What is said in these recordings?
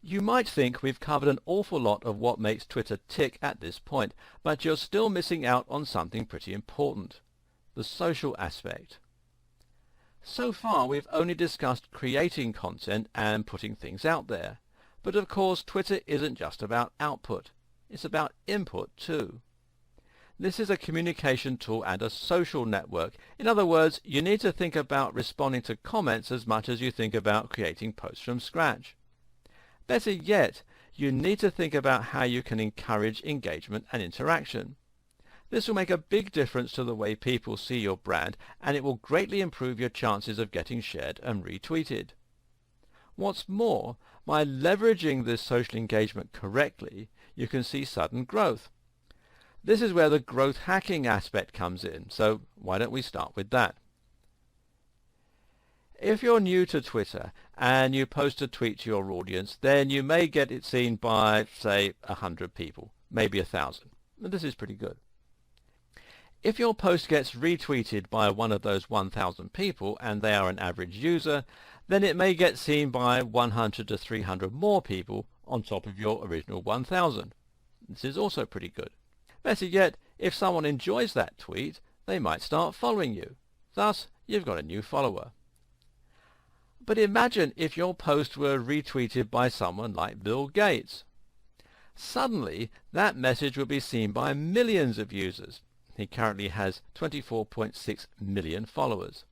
You might think we've covered an awful lot of what makes Twitter tick at this point, but you're still missing out on something pretty important: the social aspect. So far we've only discussed creating content and putting things out there, but of course Twitter isn't just about output, it's about input too. This is a communication tool and a social network. In other words, you need to think about responding to comments as much as you think about creating posts from scratch. Better yet, you need to think about how you can encourage engagement and interaction. This will make a big difference to the way people see your brand, and it will greatly improve your chances of getting shared and retweeted. What's more, by leveraging this social engagement correctly, you can see sudden growth. This is where the growth hacking aspect comes in, so why don't we start with that? If you're new to Twitter and you post a tweet to your audience, then you may get it seen by, say, 100 people, maybe 1,000. This is pretty good. If your post gets retweeted by one of those 1,000 people and they are an average user, then it may get seen by 100 to 300 more people on top of your original 1,000. This is also pretty good. Better yet, if someone enjoys that tweet, they might start following you. Thus, you've got a new follower. But imagine if your post were retweeted by someone like Bill Gates. Suddenly, that message would be seen by millions of users. He currently has 24.6 million followers,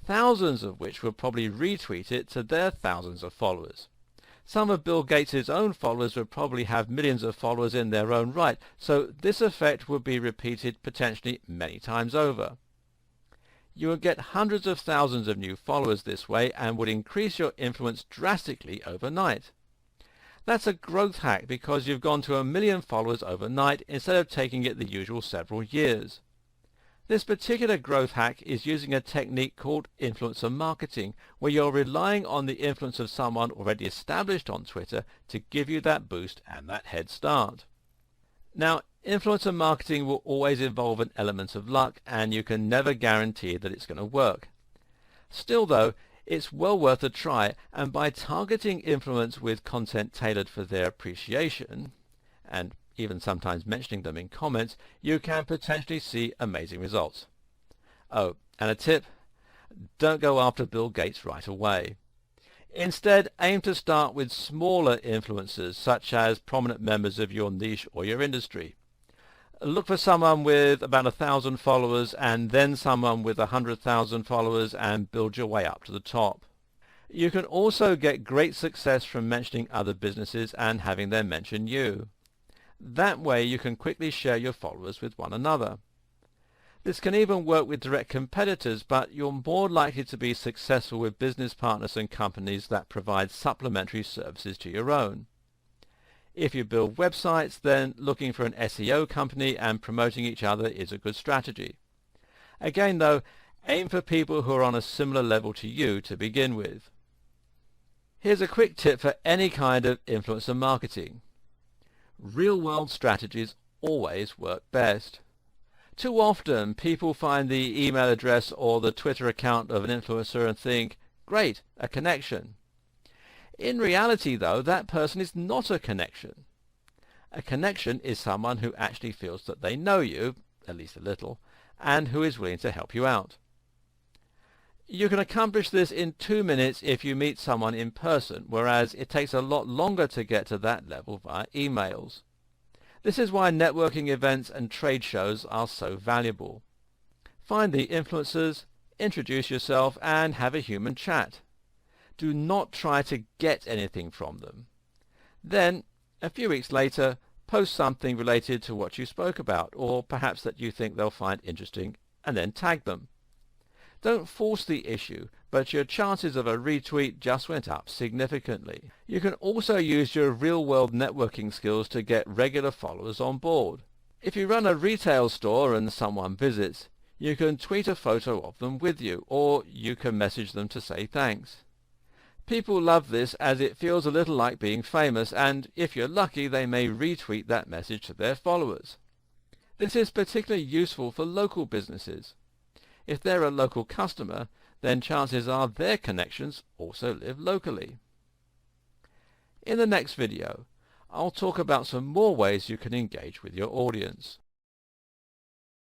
thousands of which would probably retweet it to their thousands of followers. Some of Bill Gates' own followers would probably have millions of followers in their own right, so this effect would be repeated potentially many times over. You would get hundreds of thousands of new followers this way and would increase your influence drastically overnight. That's a growth hack because you've gone to 1 million followers overnight instead of taking it the usual several years. This particular growth hack is using a technique called influencer marketing, where you're relying on the influence of someone already established on Twitter to give you that boost and that head start. Now, influencer marketing will always involve an element of luck, and you can never guarantee that it's going to work. Still though, it's well worth a try, and by targeting influence with content tailored for their appreciation, and even sometimes mentioning them in comments, you can potentially see amazing results. Oh, and a tip: don't go after Bill Gates right away. Instead, aim to start with smaller influencers, such as prominent members of your niche or your industry. Look for someone with about 1,000 followers and then someone with 100,000 followers and build your way up to the top. You can also get great success from mentioning other businesses and having them mention you. That way you can quickly share your followers with one another. This can even work with direct competitors, but you're more likely to be successful with business partners and companies that provide supplementary services to your own. If you build websites, then looking for an SEO company and promoting each other is a good strategy. Again though, aim for people who are on a similar level to you to begin with. Here's a quick tip for any kind of influencer marketing. Real-world strategies always work best. Too often people find the email address or the Twitter account of an influencer and think, great, a connection. In reality though, that person is not a connection. A connection is someone who actually feels that they know you, at least a little, and who is willing to help you out. You can accomplish this in 2 minutes if you meet someone in person, whereas it takes a lot longer to get to that level via emails. This is why networking events and trade shows are so valuable. Find the influencers, introduce yourself, and have a human chat. Do not try to get anything from them. Then, a few weeks later, post something related to what you spoke about, or perhaps that you think they'll find interesting, and then tag them. Don't force the issue, but your chances of a retweet just went up significantly. You can also use your real-world networking skills to get regular followers on board. If you run a retail store and someone visits, you can tweet a photo of them with you, or you can message them to say thanks. People love this as it feels a little like being famous, and if you're lucky they may retweet that message to their followers. This is particularly useful for local businesses. If they're a local customer, then chances are their connections also live locally. In the next video, I'll talk about some more ways you can engage with your audience.